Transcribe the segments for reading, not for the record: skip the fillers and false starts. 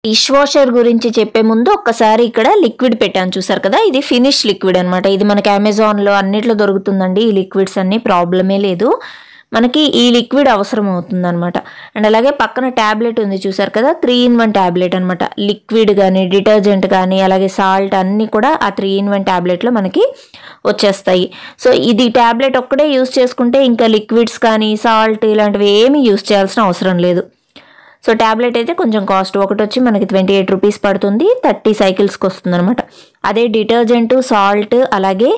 Dish washer గురించి చెప్పే ముందు ఒక్కసారి ఇక్కడ లిక్విడ్ పెట్టాను చూసారు కదా, ఇది ఫినిష్ లిక్విడ్ అనమాట. ఇది మనకి అమెజాన్లో అన్నిట్లో దొరుకుతుందండి. ఈ లిక్విడ్స్ అన్ని ప్రాబ్లమే లేదు, మనకి ఈ లిక్విడ్ అవసరం అవుతుంది అనమాట. అండ్ అలాగే పక్కన ట్యాబ్లెట్ ఉంది చూసారు కదా, 3-in-1 ట్యాబ్లెట్ అనమాట. లిక్విడ్ కానీ డిటర్జెంట్ కానీ అలాగే సాల్ట్ అన్నీ కూడా ఆ 3-in-1 ట్యాబ్లెట్లో మనకి వచ్చేస్తాయి. సో ఇది ట్యాబ్లెట్ ఒక్కడే యూస్ చేసుకుంటే ఇంకా లిక్విడ్స్ కానీ సాల్ట్ ఇలాంటివి ఏమీ యూస్ చేయాల్సిన అవసరం లేదు. సో ట్యాబ్లెట్ అయితే కొంచెం కాస్ట్, ఒకటి వచ్చి మనకి 28 రూపీస్ పడుతుంది, 30 సైకిల్స్కి వస్తుంది అనమాట. అదే డిటర్జెంట్ సాల్ట్ అలాగే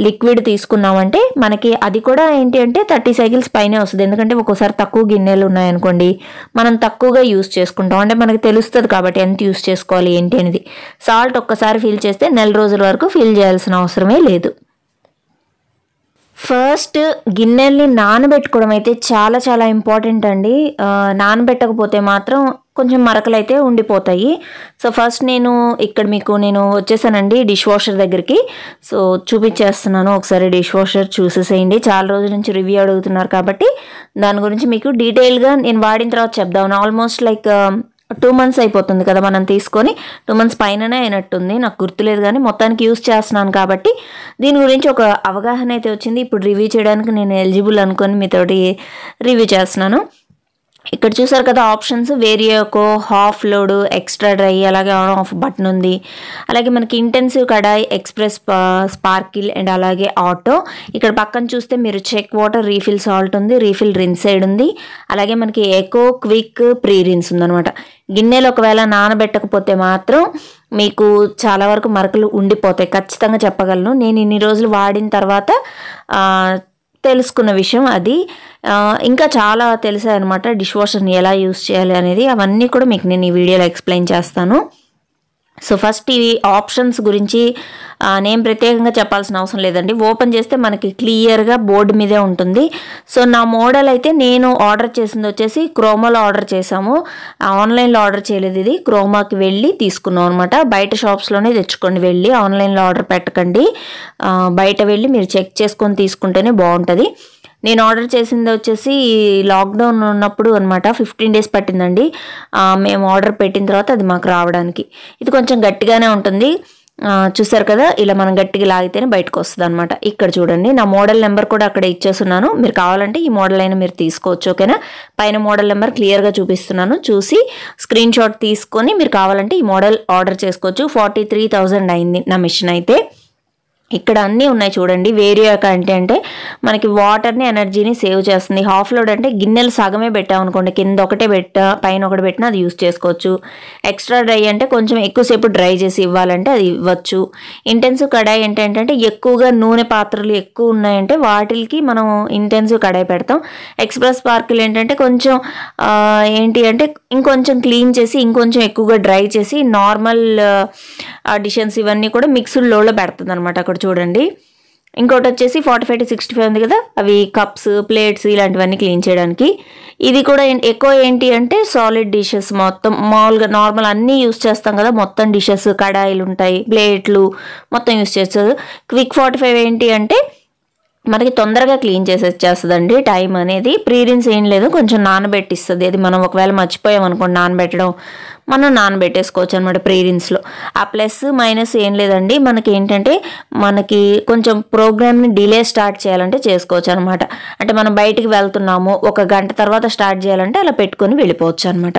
లిక్విడ్ తీసుకున్నామంటే మనకి అది కూడా ఏంటి అంటే 30 సైకిల్స్ పైనే వస్తుంది. ఎందుకంటే ఒక్కోసారి తక్కువ గిన్నెలు ఉన్నాయనుకోండి, మనం తక్కువగా యూస్ చేసుకుంటాం, అంటే మనకి తెలుస్తుంది కాబట్టి ఎంత యూస్ చేసుకోవాలి ఏంటి అనేది. సాల్ట్ ఒక్కసారి ఫిల్ చేస్తే నెల రోజుల వరకు ఫిల్ చేయాల్సిన అవసరమే లేదు. ఫస్ట్ గిన్నెల్ని నానబెట్టుకోవడం అయితే చాలా చాలా ఇంపార్టెంట్ అండి. నానబెట్టకపోతే మాత్రం కొంచెం మరకలు అయితే ఉండిపోతాయి. సో ఫస్ట్ నేను వచ్చేసానండి డిష్ వాషర్ దగ్గరికి. సో చూపించేస్తున్నాను, ఒకసారి డిష్ వాషర్ చూసేసేయండి. చాలా రోజుల నుంచి రివ్యూ అడుగుతున్నారు కాబట్టి దాని గురించి మీకు డీటెయిల్గా నేను వాడిన తర్వాత చెప్దాను. ఆల్మోస్ట్ లైక్ 2 months అయిపోతుంది కదా మనం తీసుకొని, 2 months పైననే అయినట్టుంది, నాకు గుర్తులేదు కానీ మొత్తానికి యూస్ చేస్తున్నాను కాబట్టి దీని గురించి ఒక అవగాహన అయితే వచ్చింది. ఇప్పుడు రివ్యూ చేయడానికి నేను ఎలిజిబుల్ అనుకొని మీతోటి రివ్యూ చేస్తున్నాను. ఇక్కడ చూసారు కదా ఆప్షన్స్, వేరియోకో, హాఫ్ లోడ్, ఎక్స్ట్రా డ్రై, అలాగే ఆన్ ఆఫ్ బటన్ ఉంది. అలాగే మనకి intensive kadai, express sparkle and అలాగే ఆటో. ఇక్కడ పక్కన చూస్తే మీరు చెక్ వాటర్, రీఫిల్ సాల్ట్ ఉంది, రీఫిల్ రిన్సైడ్ ఉంది. అలాగే మనకి ఎకో, క్విక్, ప్రీ రిన్స్ ఉందనమాట. గిన్నెలు ఒకవేళ నానబెట్టకపోతే మాత్రం మీకు చాలా వరకు మరకలు ఉండిపోతాయి, ఖచ్చితంగా చెప్పగలను. నేను ఇన్ని రోజులు వాడిన తర్వాత తెలుసుకున్న విషయం అది. ఇంకా చాలా తెలిసాయి అనమాట డిష్ వాషర్ని ఎలా యూస్ చేయాలి అనేది. అవన్నీ కూడా మీకు నేను ఈ వీడియోలో ఎక్స్ప్లెయిన్ చేస్తాను. సో ఫస్ట్ ఈ ఆప్షన్స్ గురించి నేను ప్రత్యేకంగా చెప్పాల్సిన అవసరం లేదండి. ఓపెన్ చేస్తే మనకి క్లియర్గా బోర్డు మీదే ఉంటుంది. సో నా మోడల్ అయితే నేను ఆర్డర్ చేసింది వచ్చేసి క్రోమాలో ఆర్డర్ చేసాము, ఆన్లైన్లో ఆర్డర్ చేయలేదు. ఇది క్రోమాకి వెళ్ళి తీసుకున్నాం అనమాట. బయట షాప్స్లోనే తెచ్చుకోండి, వెళ్ళి ఆన్లైన్లో ఆర్డర్ పెట్టకండి. బయట వెళ్ళి మీరు చెక్ చేసుకొని తీసుకుంటేనే బాగుంటుంది. నేను ఆర్డర్ చేసింది వచ్చేసి లాక్డౌన్ ఉన్నప్పుడు అనమాట. 15 days పట్టిందండి మేము ఆర్డర్ పెట్టిన తర్వాత అది మాకు రావడానికి. ఇది కొంచెం గట్టిగానే ఉంటుంది, చూసారు కదా, ఇలా మనం గట్టిగా లాగితేనే బయటకు వస్తుంది అనమాట. ఇక్కడ చూడండి, నా మోడల్ నెంబర్ కూడా అక్కడ ఇచ్చేస్తున్నాను, మీరు కావాలంటే ఈ మోడల్ అయినా మీరు తీసుకోవచ్చు. ఓకేనా, పైన మోడల్ నెంబర్ క్లియర్గా చూపిస్తున్నాను, చూసి స్క్రీన్ షాట్ తీసుకొని మీరు కావాలంటే ఈ మోడల్ ఆర్డర్ చేసుకోవచ్చు. 43,000 అయింది నా మిషన్ అయితే. ఇక్కడ అన్నీ ఉన్నాయి చూడండి. వేరియాక అంటే మనకి వాటర్ని, ఎనర్జీని సేవ్ చేస్తుంది. హాఫ్ లోడ్ అంటే గిన్నెలు సగమే పెట్టామనుకోండి, కింద ఒకటే పైన ఒకటి పెట్టినా అది యూస్ చేసుకోవచ్చు. ఎక్స్ట్రా డ్రై అంటే కొంచెం ఎక్కువసేపు డ్రై చేసి ఇవ్వాలంటే అది ఇవ్వచ్చు. ఇంటెన్సివ్ కడాయి ఏంటంటే ఎక్కువగా నూనె పాత్రలు ఎక్కువ ఉన్నాయంటే వాటికి మనం ఇంటెన్సివ్ కడాయి పెడతాం. ఎక్స్ప్రెస్ స్పార్కిల్ ఏంటంటే కొంచెం ఏంటి అంటే ఇంకొంచెం క్లీన్ చేసి ఇంకొంచెం ఎక్కువగా డ్రై చేసి నార్మల్ డిషన్స్ ఇవన్నీ కూడా మిక్స్డ్ లోలో పెడుతుంది అనమాట. అక్కడ చూడండి. ఇంకోటి వచ్చేసి 45 to 65 ఉంది కదా, అవి కప్స్, ప్లేట్స్ ఇలాంటివన్నీ క్లీన్ చేయడానికి. ఇది కూడా ఎక్కువ ఏంటి అంటే సాలిడ్ డిషెస్ మొత్తం మామూలుగా నార్మల్ అన్నీ యూస్ చేస్తాం కదా, మొత్తం డిషెస్, కడాయిలు ఉంటాయి, ప్లేట్లు మొత్తం యూస్ చేస్తారు. క్విక్ 45 ఏంటి అంటే మనకి తొందరగా క్లీన్ చేసేస్తుందండి. టైం అనేది ప్రీ రిన్స్ ఏం లేదు, కొంచెం నానబెట్టిస్తుంది. అది మనం ఒకవేళ మర్చిపోయాం అనుకోండి నానబెట్టడం, మనం నానబెట్టేసుకోవచ్చు అనమాట ప్రీ రిన్స్లో. ఆ ప్లస్ మైనస్ ఏం లేదండి, మనకి ఏంటంటే మనకి కొంచెం ప్రోగ్రామ్ని డిలే స్టార్ట్ చేయాలంటే చేసుకోవచ్చు అనమాట. అంటే మనం బయటికి వెళ్తున్నాము, 1 గంట తర్వాత స్టార్ట్ చేయాలంటే అలా పెట్టుకొని వెళ్ళిపోవచ్చు అనమాట.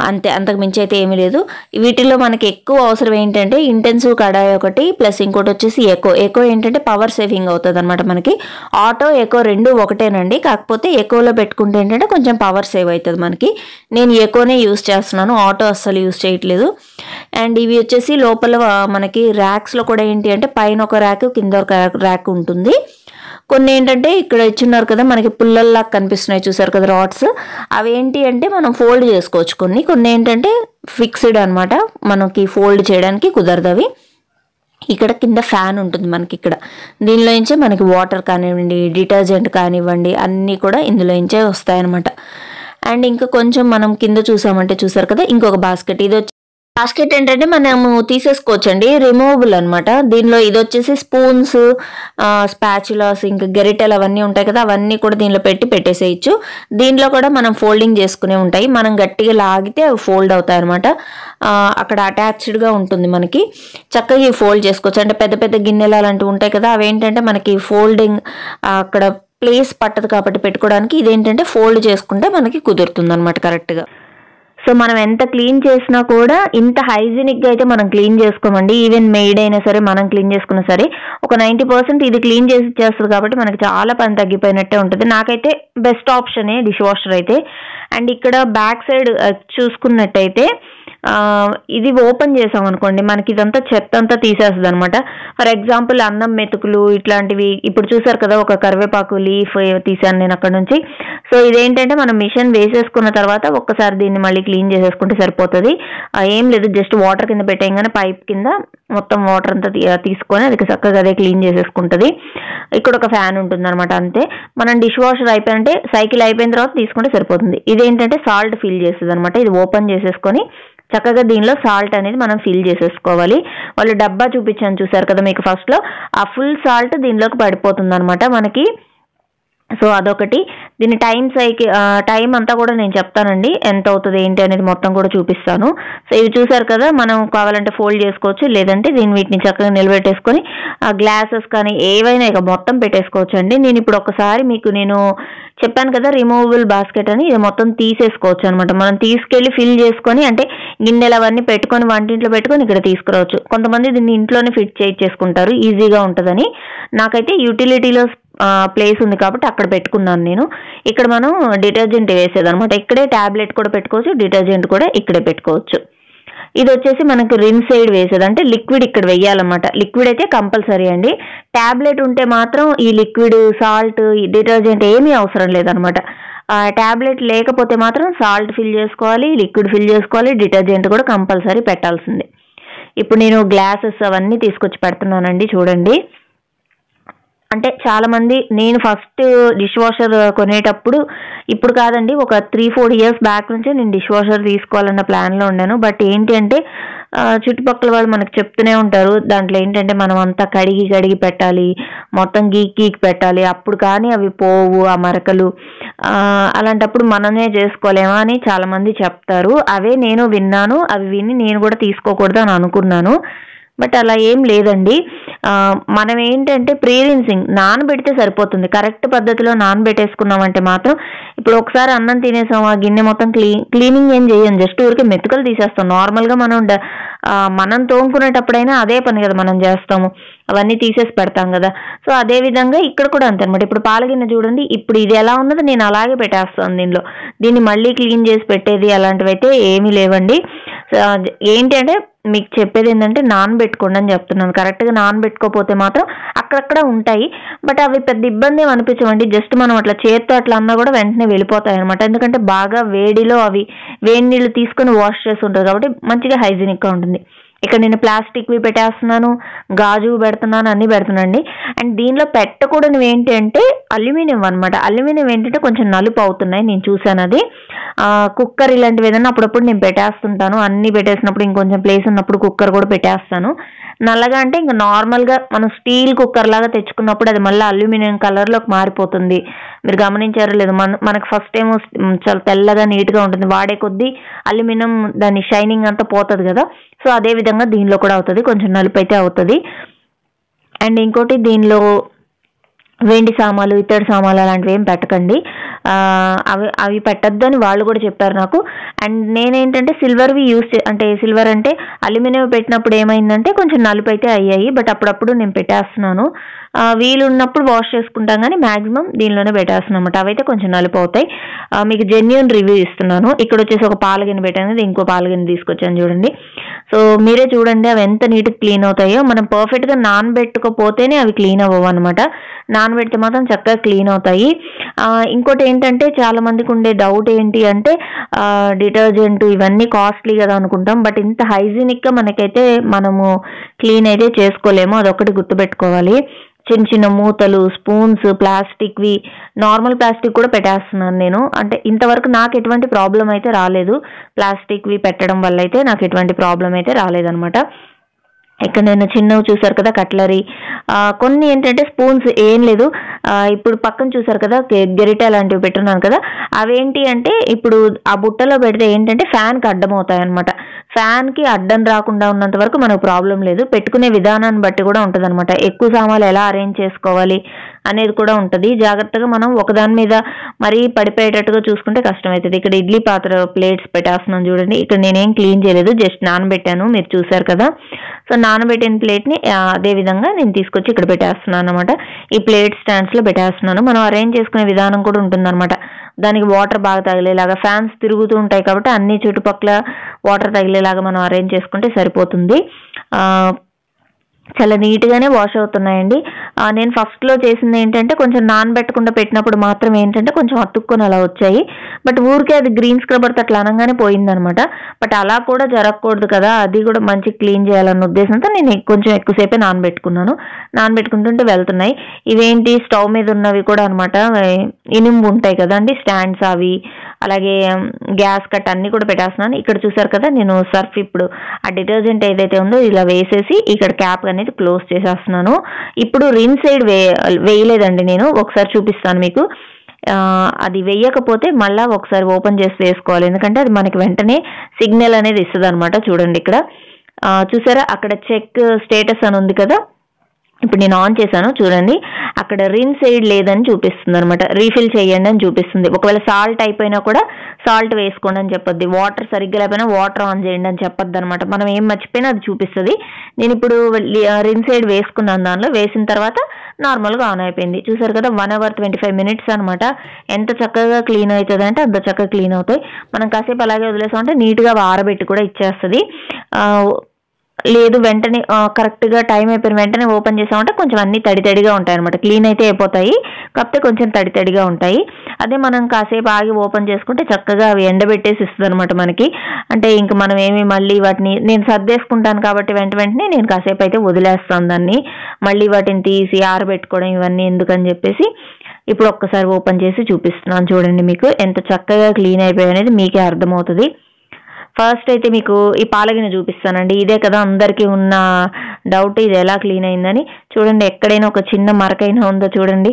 అంతే, అంతకు మించి అయితే ఏమీ లేదు. వీటిల్లో మనకి ఎక్కువ అవసరం ఏంటంటే ఇంటెన్సివ్ కడాయి ఒకటి, ప్లస్ ఇంకోటి వచ్చేసి ఎకో ఏంటంటే పవర్ సేవింగ్ అవుతుంది అనమాట మనకి. ఆటో, ఎకో రెండు ఒకటేనండి, కాకపోతే ఎకోలో పెట్టుకుంటే ఏంటంటే కొంచెం పవర్ సేవ్ అవుతుంది మనకి. నేను ఎకోనే యూస్ చేస్తున్నాను, ఆటో అస్సలు యూస్ చేయట్లేదు. అండ్ ఇవి వచ్చేసి లోపల మనకి ర్యాక్స్లో కూడా ఏంటి అంటే పైన ఒక ర్యాక్, కింద ఒక ర్యాక్ ఉంటుంది. కొన్ని ఏంటంటే ఇక్కడ ఇచ్చున్నారు కదా మనకి పుల్లల్లా కనిపిస్తున్నాయి చూసారు కదా రాడ్స్, అవి ఏంటి అంటే మనం ఫోల్డ్ చేసుకోవచ్చు. కొన్ని ఏంటంటే ఫిక్స్డ్ అనమాట, మనకి ఫోల్డ్ చేయడానికి కుదరదు అవి. ఇక్కడ కింద ఫ్యాన్ ఉంటుంది మనకి, ఇక్కడ దీనిలోంచే మనకి వాటర్ కానివ్వండి, డిటర్జెంట్ కానివ్వండి అన్నీ కూడా ఇందులోంచే వస్తాయన్నమాట. అండ్ ఇంకా కొంచెం మనం కింద చూసామంటే చూసారు కదా ఇంకొక బాస్కెట్, ఇది బాస్కెట్ ఏంటంటే మనము తీసేసుకోవచ్చండి, రిమూవబుల్ అనమాట. దీనిలో ఇది వచ్చేసి స్పూన్స్, స్పాచులాస్, ఇంకా గెరిటెలు అవన్నీ ఉంటాయి కదా, అవన్నీ కూడా దీనిలో పెట్టేసేయచ్చు. దీనిలో కూడా మనం ఫోల్డింగ్ చేసుకునే ఉంటాయి, మనం గట్టిగా లాగితే అవి ఫోల్డ్ అవుతాయి అనమాట. అక్కడ అటాచ్డ్గా ఉంటుంది మనకి, చక్కగా ఫోల్డ్ చేసుకోవచ్చు. అంటే పెద్ద పెద్ద గిన్నెలు అలాంటివి ఉంటాయి కదా, అవేంటంటే మనకి ఫోల్డింగ్ అక్కడ ప్లేస్ పట్టదు కాబట్టి పెట్టుకోవడానికి, ఇదేంటంటే ఫోల్డ్ చేసుకుంటే మనకి కుదురుతుంది అనమాట కరెక్ట్గా. సో మనం ఎంత క్లీన్ చేసినా కూడా ఇంత హైజీనిక్గా అయితే మనం క్లీన్ చేసుకోమండి. ఈవెన్ మెయిడ్ అయినా సరే, మనం క్లీన్ చేసుకున్నా సరే ఒక 90% ఇది క్లీన్ చేసి ఇచ్చేస్తుంది కాబట్టి మనకి చాలా పని తగ్గిపోయినట్టే ఉంటుంది. నాకైతే బెస్ట్ ఆప్షనే డిష్ వాషర్ అయితే. అండ్ ఇక్కడ బ్యాక్ సైడ్ చూసుకున్నట్టయితే ఇది ఓపెన్ చేసాం అనుకోండి, మనకి ఇదంతా చెత్త అంతా తీసేస్తుంది అనమాట. ఫర్ ఎగ్జాంపుల్ అన్నం మెతుకులు ఇట్లాంటివి, ఇప్పుడు చూసారు కదా ఒక కరివేపాకు లీఫ్ తీసాను నేను అక్కడ నుంచి. సో ఇదేంటంటే మనం మిషన్ వేసేసుకున్న తర్వాత ఒక్కసారి దీన్ని మళ్ళీ క్లీన్ చేసేసుకుంటే సరిపోతుంది. ఏం లేదు, జస్ట్ వాటర్ కింద పెట్టేయగానే పైప్ కింద మొత్తం వాటర్ అంతా తీసుకొని అది చక్కగా అదే క్లీన్ చేసేసుకుంటుంది. ఇక్కడ ఒక ఫ్యాన్ ఉంటుంది అనమాట, అంతే. మనం డిష్ వాషర్ అయిపోయింటే సైకిల్ అయిపోయిన తర్వాత తీసుకుంటే సరిపోతుంది. ఇదేంటంటే సాల్ట్ ఫిల్ చేస్తుంది అనమాట. ఇది ఓపెన్ చేసేసుకొని చక్కగా దీనిలో సాల్ట్ అనేది మనం ఫిల్ చేసేసుకోవాలి. వాళ్ళు డబ్బా చూపించాను చూసారు కదా మీకు ఫస్ట్లో, ఆ ఫుల్ సాల్ట్ దీనిలోకి పడిపోతుంది అనమాట మనకి. సో అదొకటి. దీని టైం అంతా కూడా నేను చెప్తానండి, ఎంత అవుతుంది ఏంటి అనేది మొత్తం కూడా చూపిస్తాను. సో ఇవి చూసారు కదా, మనం కావాలంటే ఫోల్డ్ చేసుకోవచ్చు, లేదంటే వీటిని చక్కగా నిలబెట్టేసుకొని గ్లాసెస్ కానీ ఏవైనా ఇక మొత్తం పెట్టేసుకోవచ్చు అండి. నేను ఇప్పుడు ఒకసారి మీకు నేను చెప్పాను కదా రిమూవబుల్ బాస్కెట్ అని, ఇది మొత్తం తీసేసుకోవచ్చు అనమాట. మనం తీసుకెళ్ళి ఫిల్ చేసుకొని, అంటే గిన్నెలు అవన్నీ పెట్టుకొని వంటింట్లో పెట్టుకొని ఇక్కడ తీసుకురావచ్చు. కొంతమంది దీన్ని ఇంట్లోనే ఫిట్ చేసుకుంటారు, ఈజీగా ఉంటుందని. నాకైతే యూటిలిటీలో ప్లేస్ ఉంది కాబట్టి అక్కడ పెట్టుకున్నాను నేను. ఇక్కడ మనం డిటర్జెంట్ వేసేది అనమాట, ఇక్కడే ట్యాబ్లెట్ కూడా పెట్టుకోవచ్చు, డిటర్జెంట్ కూడా ఇక్కడే పెట్టుకోవచ్చు. ఇది వచ్చేసి మనకు రిన్ సైడ్ వేసేది, అంటే లిక్విడ్ ఇక్కడ వెయ్యాలన్నమాట. లిక్విడ్ అయితే కంపల్సరీ అండి. ట్యాబ్లెట్ ఉంటే మాత్రం ఈ లిక్విడ్, సాల్ట్, డిటర్జెంట్ ఏమీ అవసరం లేదనమాట. ట్యాబ్లెట్ లేకపోతే మాత్రం సాల్ట్ ఫిల్ చేసుకోవాలి, లిక్విడ్ ఫిల్ చేసుకోవాలి, డిటర్జెంట్ కూడా కంపల్సరీ పెట్టాల్సిందే. ఇప్పుడు నేను గ్లాసెస్ అవన్నీ తీసుకొచ్చి పెడుతున్నానండి, చూడండి. అంటే చాలామంది, నేను ఫస్ట్ డిష్ వాషర్ కొనేటప్పుడు, ఇప్పుడు కాదండి, ఒక 3-4 ఇయర్స్ బ్యాక్ నుంచే నేను డిష్ వాషర్ తీసుకోవాలన్న ప్లాన్లో ఉన్నాను. బట్ ఏంటి అంటే చుట్టుపక్కల వాళ్ళు మనకు చెప్తూనే ఉంటారు, దాంట్లో ఏంటంటే మనం అంతా కడిగి పెట్టాలి, మొత్తం గీక్ పెట్టాలి, అప్పుడు కానీ అవి పోవు ఆ మరకలు. అలాంటప్పుడు మనమే చేసుకోలేమా అని చాలామంది చెప్తారు. అవే నేను విన్నాను, అవి విని నేను కూడా తీసుకోకూడదు అని అనుకున్నాను. బట్ అలా ఏం లేదండి. మనం ఏంటంటే ప్రీ రిన్సింగ్ నానబెడితే సరిపోతుంది. కరెక్ట్ పద్ధతిలో నానబెట్టేసుకున్నామంటే మాత్రం, ఇప్పుడు ఒకసారి అన్నం తినేసాం, ఆ గిన్నె మొత్తం క్లీనింగ్ ఏం చేయం, జస్ట్ ఊరికే మెతుకలు తీసేస్తాం. నార్మల్గా మనం తోముకునేటప్పుడైనా అదే పని కదా మనం చేస్తాము, అవన్నీ తీసేసి పెడతాం కదా. సో అదే విధంగా ఇక్కడ కూడా అంతే అనమాట. ఇప్పుడు పాలగిన్నె చూడండి, ఇప్పుడు ఇది ఎలా ఉన్నదో నేను అలాగే పెట్టేస్తాను దీన్ని మళ్ళీ క్లీన్ చేసి పెట్టేది అలాంటివి అయితే ఏమీ లేవండి. ఏంటి అంటే మీకు చెప్పేది ఏంటంటే నానబెట్టుకోండి అని చెప్తున్నాను. కరెక్ట్గా నానబెట్టుకోకపోతే మాత్రం అక్కడక్కడ ఉంటాయి, బట్ అవి పెద్ద ఇబ్బంది ఏమి అనిపించవండి. జస్ట్ మనం అట్లా చేత్తో అట్లా అన్నా కూడా వెంటనే వెళ్ళిపోతాయి అనమాట. ఎందుకంటే బాగా వేడిలో అవి వేడి నీళ్ళు తీసుకొని వాష్ చేసి ఉంటుంది కాబట్టి మంచిగా హైజీనిక్గా ఉంటుంది. ఇక్కడ నేను ప్లాస్టిక్వి పెట్టేస్తున్నాను, గాజు పెడుతున్నాను, అన్నీ పెడుతున్నాండి. అండ్ దీనిలో పెట్టకూడనివి ఏంటి అంటే అల్యూమినియం అనమాట. అల్యూమినియం ఏంటంటే కొంచెం నలుపు అవుతున్నాయి, నేను చూసాను అది. కుక్కర్ ఇలాంటివి ఏదైనా అప్పుడప్పుడు నేను పెట్టేస్తుంటాను, అన్నీ పెట్టేసినప్పుడు ఇంకొంచెం ప్లేస్ ఉన్నప్పుడు కుక్కర్ కూడా పెట్టేస్తాను. నల్లగా అంటే ఇంకా నార్మల్గా మనం స్టీల్ కుక్కర్ లాగా తెచ్చుకున్నప్పుడు అది మళ్ళీ అల్యూమినియం కలర్లోకి మారిపోతుంది. మీరు గమనించారో లేదు, మనకు ఫస్ట్ ఏమో చాలా తెల్లగా నీట్గా ఉంటుంది, వాడే కొద్దీ అల్యూమినియం దాని షైనింగ్ అంతా పోతుంది కదా. సో అదే విధంగా దీనిలో కూడా అవుతుంది, కొంచెం నలుపు అయితే అవుతుంది. అండ్ ఇంకోటి, దీనిలో వెండి సామాన్లు, ఇత్తడి సామాన్లు అలాంటివి ఏం పెట్టకండి. అవి పెట్టద్దు అని వాళ్ళు కూడా చెప్పారు నాకు. అండ్ నేనేంటంటే సిల్వర్వి సిల్వర్ అంటే అల్యూమినియం పెట్టినప్పుడు ఏమైందంటే కొంచెం నలుపు అయితే అయ్యాయి, బట్ అప్పుడప్పుడు నేను పెట్టేస్తున్నాను. వీలు ఉన్నప్పుడు వాష్ చేసుకుంటాం, కానీ మ్యాక్సిమం దీనిలోనే పెట్టేస్తున్నాను అనమాట. అవైతే కొంచెం నలుపు అవుతాయి. మీకు జెన్యూన్ రివ్యూ ఇస్తున్నాను. ఇక్కడ వచ్చేసి ఒక పాలగిన్నె పెట్టాను, ఇంకో పాలగిన్నె తీసుకొచ్చాను చూడండి. సో మీరే చూడండి అవి ఎంత నీట్గా క్లీన్ అవుతాయో. మనం పర్ఫెక్ట్గా నానబెట్టుకోపోతేనే అవి క్లీన్ అవ్వవు అనమాట, నానబెడితే మాత్రం చక్కగా క్లీన్ అవుతాయి. ఇంకోటి ఏంటంటే చాలా మందికి ఉండే డౌట్ ఏంటి అంటే డిటర్జెంట్ ఇవన్నీ కాస్ట్లీ కదా అనుకుంటాం, బట్ ఇంత హైజీనిక్గా మనకైతే మనము క్లీన్ అయితే చేసుకోలేము, అదొకటి గుర్తుపెట్టుకోవాలి. చిన్న చిన్న మూతలు, స్పూన్స్, ప్లాస్టిక్వి, నార్మల్ ప్లాస్టిక్ కూడా పెట్టేస్తున్నాను నేను. అంటే ఇంతవరకు నాకు ఎటువంటి ప్రాబ్లం అయితే రాలేదు. ప్లాస్టిక్వి పెట్టడం వల్ల అయితే నాకు ఎటువంటి ప్రాబ్లం అయితే రాలేదనమాట. ఇక్కడ నేను చిన్నవి చూసారు కదా కట్లరీ, కొన్ని ఏంటంటే స్పూన్స్ ఏం లేదు. ఇప్పుడు పక్కన చూసారు కదా గెరిట లాంటివి పెట్టున్నాను కదా, అవేంటి అంటే ఇప్పుడు ఆ బుట్టలో పెడితే ఏంటంటే ఫ్యాన్కి అడ్డం అవుతాయి అనమాట. ఫ్యాన్కి అడ్డం రాకుండా ఉన్నంత వరకు మనకు ప్రాబ్లం లేదు. పెట్టుకునే విధానాన్ని బట్టి కూడా ఉంటుంది అనమాట. ఎక్కువ సామాన్లు ఎలా అరేంజ్ చేసుకోవాలి అనేది కూడా ఉంటుంది. జాగ్రత్తగా మనం ఒకదాని మీద మరీ పడిపోయేటట్టుగా చూసుకుంటే కష్టమవుతుంది. ఇక్కడ ఇడ్లీ పాత్ర ప్లేట్స్ పెట్టేస్తున్నాను చూడండి. ఇక్కడ నేనేం క్లీన్ చేయలేదు, జస్ట్ నానబెట్టాను, మీరు చూసారు కదా. సో నానబెట్టిన ప్లేట్ని అదే విధంగా నేను తీసుకొచ్చి ఇక్కడ పెట్టేస్తున్నాను అనమాట. ఈ ప్లేట్ స్టాండ్స్లో పెట్టేస్తున్నాను. మనం అరేంజ్ చేసుకునే విధానం కూడా ఉంటుందన్నమాట. దానికి వాటర్ బాగా తగిలేలాగా, ఫ్యాన్స్ తిరుగుతూ ఉంటాయి కాబట్టి అన్ని చుట్టుపక్కల వాటర్ తగిలేలాగా మనం అరేంజ్ చేసుకుంటే సరిపోతుంది. చాలా నీట్గానే వాష్ అవుతున్నాయండి. నేను ఫస్ట్లో చేసింది ఏంటంటే కొంచెం నానబెట్టకుండా పెట్టినప్పుడు మాత్రం ఏంటంటే కొంచెం అతుక్కొని అలా వచ్చాయి. బట్ ఊరికే అది గ్రీన్ స్క్రబ్బర్తో అట్లా అనగానే పోయిందనమాట. బట్ అలా కూడా జరగకూడదు కదా, అది కూడా మంచి క్లీన్ చేయాలన్న ఉద్దేశంతో నేను కొంచెం ఎక్కువసేపే నానబెట్టుకున్నాను. నానబెట్టుకుంటుంటే వెళ్తున్నాయి. ఇవేంటి స్టవ్ మీద ఉన్నవి కూడా అనమాట, ఇనుము ఉంటాయి కదండి స్టాండ్స్, అవి అలాగే గ్యాస్ కట్ అన్నీ కూడా పెట్టేస్తున్నాను. ఇక్కడ చూసారు కదా నేను సర్ఫ్ ఇప్పుడు ఆ డిటర్జెంట్ ఏదైతే ఉందో ఇలా వేసేసి ఇక్కడ క్యాప్ అనేది క్లోజ్ చేసేస్తున్నాను. ఇప్పుడు రిన్ సైడ్ వేయలేదండి నేను, ఒకసారి చూపిస్తాను మీకు. అది వేయకపోతే మళ్ళీ ఒకసారి ఓపెన్ చేసి వేసుకోవాలి, ఎందుకంటే అది మనకి వెంటనే సిగ్నల్ అనేది ఇస్తుంది అనమాట. చూడండి ఇక్కడ చూసారా, అక్కడ చెక్ స్టేటస్ అని ఉంది కదా, ఇప్పుడు నేను ఆన్ చేశాను చూడండి, అక్కడ రిన్ సైడ్ లేదని చూపిస్తుంది అనమాట. రీఫిల్ చేయండి అని చూపిస్తుంది. ఒకవేళ సాల్ట్ అయిపోయినా కూడా సాల్ట్ వేసుకోండి అని చెప్పొద్ది, వాటర్ సరిగ్గా లేకపోయినా వాటర్ ఆన్ చేయండి అని చెప్పొద్దు అనమాట. మనం ఏం మర్చిపోయినా అది చూపిస్తుంది. నేను ఇప్పుడు రిన్ సైడ్ వేసుకున్నాను, దానిలో వేసిన తర్వాత నార్మల్గా ఆన్ అయిపోయింది. చూసారు కదా 1 hour 25 minutes అనమాట. ఎంత చక్కగా క్లీన్ అవుతుంది అంటే అంత చక్కగా క్లీన్ అవుతాయి. మనం కాసేపు అలాగే వదిలేసామంటే నీట్గా ఆరబెట్టి కూడా ఇచ్చేస్తుంది. లేదు వెంటనే కరెక్ట్గా టైం అయిపోయిన వెంటనే ఓపెన్ చేసామంటే కొంచెం అన్ని తడిగా ఉంటాయి అనమాట. క్లీన్ అయితే అయిపోతాయి, కాకపోతే కొంచెం తడిగా ఉంటాయి. అదే మనం కాసేపు ఆగి ఓపెన్ చేసుకుంటే చక్కగా అవి ఎండబెట్టేసి ఇస్తుంది అనమాట మనకి. అంటే ఇంక మనం ఏమి మళ్ళీ వాటిని, నేను సర్దేసుకుంటాను కాబట్టి వెంటనే నేను కాసేపు అయితే వదిలేస్తాను దాన్ని, మళ్ళీ వాటిని తీసి ఆరబెట్టుకోవడం ఇవన్నీ ఎందుకని చెప్పేసి ఇప్పుడు ఒక్కసారి ఓపెన్ చేసి చూపిస్తున్నాను చూడండి. మీకు ఎంత చక్కగా క్లీన్ అయిపోయాయి అనేది మీకే అర్థమవుతుంది. ఫస్ట్ అయితే మీకు ఈ పాలగిన చూపిస్తానండి. ఇదే కదా అందరికీ ఉన్న డౌట్, ఇది ఎలా క్లీన్ అయిందని. చూడండి ఎక్కడైనా ఒక చిన్న మరకైనా ఉందో చూడండి,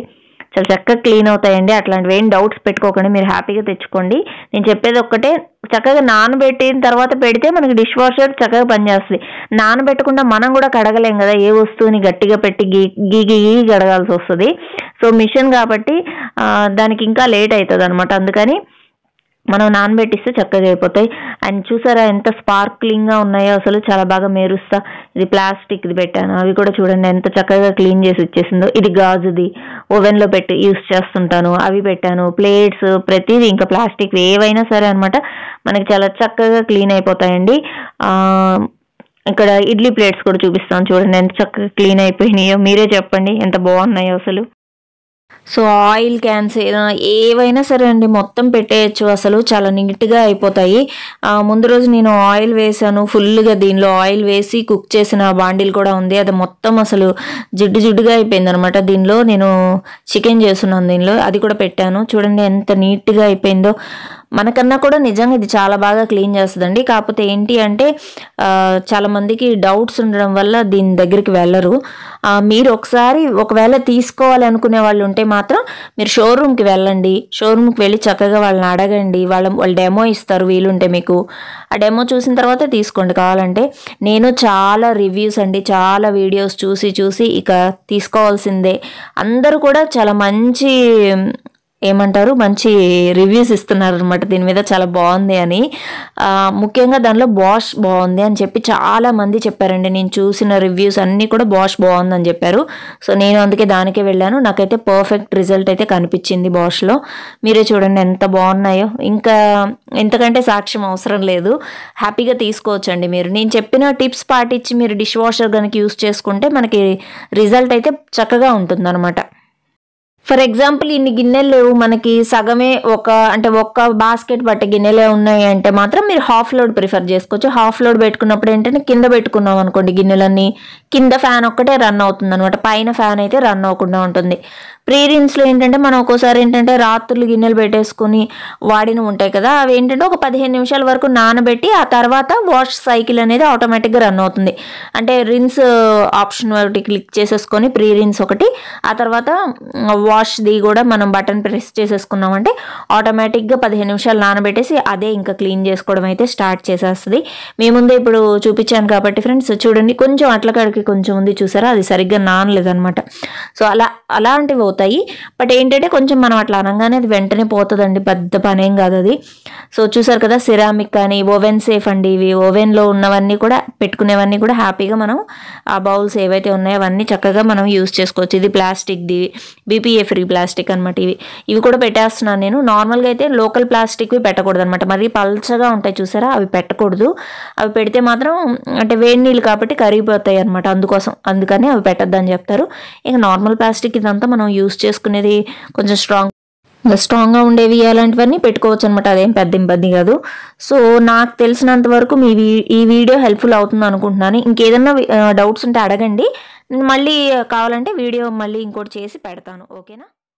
చాలా చక్కగా క్లీన్ అవుతాయండి. అట్లాంటివి ఏం డౌట్స్ పెట్టుకోకండి, మీరు హ్యాపీగా తెచ్చుకోండి. నేను చెప్పేది ఒక్కటే, చక్కగా నానబెట్టిన తర్వాత పెడితే మనకి డిష్ వాషర్ చక్కగా పనిచేస్తుంది. నానబెట్టకుండా మనం కూడా కడగలేం కదా, ఏ వస్తువుని గట్టిగా పెట్టి గీగి కడగాల్సి వస్తుంది. సో మిషన్ కాబట్టి దానికి ఇంకా లేట్ అవుతుంది అనమాట. అందుకని మనం నానబెట్టిస్తే చక్కగా అయిపోతాయి. అండ్ చూసారా ఎంత స్పార్క్లింగ్గా ఉన్నాయో, అసలు చాలా బాగా మెరుస్తా. ఇది ప్లాస్టిక్ది పెట్టాను, అవి కూడా చూడండి ఎంత చక్కగా క్లీన్ చేసి ఇచ్చేసిందో. ఇది గాజుది, ఓవెన్లో పెట్టి యూస్ చేస్తుంటాను, అవి పెట్టాను. ప్లేట్స్ ప్రతిదీ ఇంకా ప్లాస్టిక్ ఏవైనా సరే అనమాట మనకి చాలా చక్కగా క్లీన్ అయిపోతాయండి. ఇక్కడ ఇడ్లీ ప్లేట్స్ కూడా చూపిస్తాను చూడండి ఎంత చక్కగా క్లీన్ అయిపోయినాయో. మీరే చెప్పండి ఎంత బాగున్నాయో అసలు. సో ఆయిల్ క్యాన్స్ ఏవైనా సరే అండి మొత్తం పెట్టేయచ్చు, అసలు చాలా నీట్గా అయిపోతాయి. ముందు రోజు నేను ఆయిల్ వేసాను ఫుల్గా, దీనిలో ఆయిల్ వేసి కుక్ చేసిన బాండిల్ కూడా ఉంది, అది మొత్తం అసలు జిడ్డుగా అయిపోయింది అనమాట. దీనిలో నేను చికెన్ చేస్తున్నాను, దీనిలో అది కూడా పెట్టాను. చూడండి ఎంత నీట్గా అయిపోయిందో. మనకన్నా కూడా నిజంగా ఇది చాలా బాగా క్లీన్ చేస్తుందండి. కాకపోతే ఏంటి అంటే చాలామందికి డౌట్స్ ఉండడం వల్ల దీని దగ్గరికి వెళ్ళరు. మీరు ఒకవేళ తీసుకోవాలి అనుకునే వాళ్ళు ఉంటే మాత్రం మీరు షోరూమ్కి వెళ్ళండి. షోరూమ్కి వెళ్ళి చక్కగా వాళ్ళని అడగండి, వాళ్ళు డెమో ఇస్తారు వీలుంటే మీకు. ఆ డెమో చూసిన తర్వాత తీసుకోండి కావాలంటే. నేను చాలా రివ్యూస్ అండి, చాలా వీడియోస్ చూసి ఇక తీసుకోవాల్సిందే. అందరూ కూడా చాలా మంచి రివ్యూస్ ఇస్తున్నారు అనమాట దీని మీద, చాలా బాగుంది అని. ముఖ్యంగా దానిలో బాష్ బాగుంది అని చెప్పి చాలా మంది చెప్పారండి. నేను చూసిన రివ్యూస్ అన్నీ కూడా బాష్ బాగుందని చెప్పారు. సో నేను అందుకే దానికే వెళ్ళాను. నాకైతే పర్ఫెక్ట్ రిజల్ట్ అయితే కనిపించింది బాష్లో. మీరే చూడండి ఎంత బాగున్నాయో. ఇంకా ఇంతకంటే సాక్ష్యం అవసరం లేదు, హ్యాపీగా తీసుకోవచ్చండి మీరు. నేను చెప్పిన టిప్స్ పాటించి మీరు డిష్ వాషర్ కనుక యూస్ చేసుకుంటే మనకి రిజల్ట్ అయితే చక్కగా ఉంటుందన్నమాట. ఫర్ ఎగ్జాంపుల్ ఇన్ని గిన్నెలు లేవు మనకి, సగమే ఒక్క బాస్కెట్ పట్టే గిన్నెలే ఉన్నాయి అంటే మాత్రం మీరు హాఫ్ లోడ్ ప్రిఫర్ చేసుకోవచ్చు. హాఫ్ లోడ్ పెట్టుకున్నప్పుడు ఏంటంటే కింద పెట్టుకున్నాం అనుకోండి గిన్నెలన్నీ, కింద ఫ్యాన్ ఒక్కటే రన్ అవుతుంది అనమాట, పైన ఫ్యాన్ అయితే రన్ అవ్వకుండా ఉంటుంది. ప్రీ రిన్స్లో ఏంటంటే మనం ఒక్కోసారి ఏంటంటే రాత్రులు గిన్నెలు పెట్టేసుకుని వాడినవి ఉంటాయి కదా, అవి ఏంటంటే ఒక 15 నిమిషాల వరకు నానబెట్టి ఆ తర్వాత వాష్ సైకిల్ అనేది ఆటోమేటిక్గా రన్ అవుతుంది. అంటే రిన్స్ ఆప్షన్ ఒకటి క్లిక్ చేసేసుకొని ప్రీ రిన్స్ ఒకటి, ఆ తర్వాత వాష్ది కూడా మనం బటన్ ప్రెస్ చేసేసుకున్నామంటే ఆటోమేటిక్గా 15 నిమిషాలు నానబెట్టేసి అదే ఇంకా క్లీన్ చేసుకోవడం అయితే స్టార్ట్ చేసేస్తుంది. మీ ముందే ఇప్పుడు చూపించాను కాబట్టి ఫ్రెండ్స్ చూడండి, కొంచెం అట్లకాడికి కొంచెం ఉంది చూసారా, అది సరిగ్గా నానలేదనమాట. సో అలాంటివి అవుతాయి. బట్ ఏంటంటే కొంచెం మనం అట్లా అనగానే అది వెంటనే పోతుందండి, పెద్ద పనేం కాదు అది. సో చూసారు కదా, సిరామిక్ కానీ ఓవెన్ సేఫ్ అండి ఇవి. ఓవెన్లో ఉన్నవన్నీ కూడా పెట్టుకునేవన్నీ కూడా హ్యాపీగా మనం ఆ బౌల్స్ ఏవైతే ఉన్నాయో అవన్నీ చక్కగా మనం యూస్ చేసుకోవచ్చు. ఇది ప్లాస్టిక్ది, BPA ఫ్రీ ప్లాస్టిక్ అనమాట. ఇవి కూడా పెట్టేస్తున్నాను నేను. నార్మల్గా అయితే లోకల్ ప్లాస్టిక్వి పెట్టకూడదు అనమాట, మరి పల్చగా ఉంటాయి చూసారా, అవి పెట్టకూడదు. అవి పెడితే మాత్రం అంటే వేడి నీళ్ళు కాబట్టి కరిగిపోతాయి అనమాట, అందుకని అవి పెట్టద్దని చెప్తారు. ఇక నార్మల్ ప్లాస్టిక్ ఇదంతా మనం యూస్ చేసుకునేది కొంచెం స్ట్రాంగ్గా ఉండేవి అలాంటివన్నీ పెట్టుకోవచ్చు అనమాట, అదేం పెద్ద ఇబ్బంది కాదు. సో నాకు తెలిసినంత వరకు ఈ వీడియో హెల్ప్ఫుల్ అవుతుంది అనుకుంటున్నాను. ఇంకేదన్నా డౌట్స్ ఉంటే అడగండి, మళ్ళీ కావాలంటే వీడియో మళ్ళీ ఇంకోటి చేసి పెడతాను. ఓకేనా.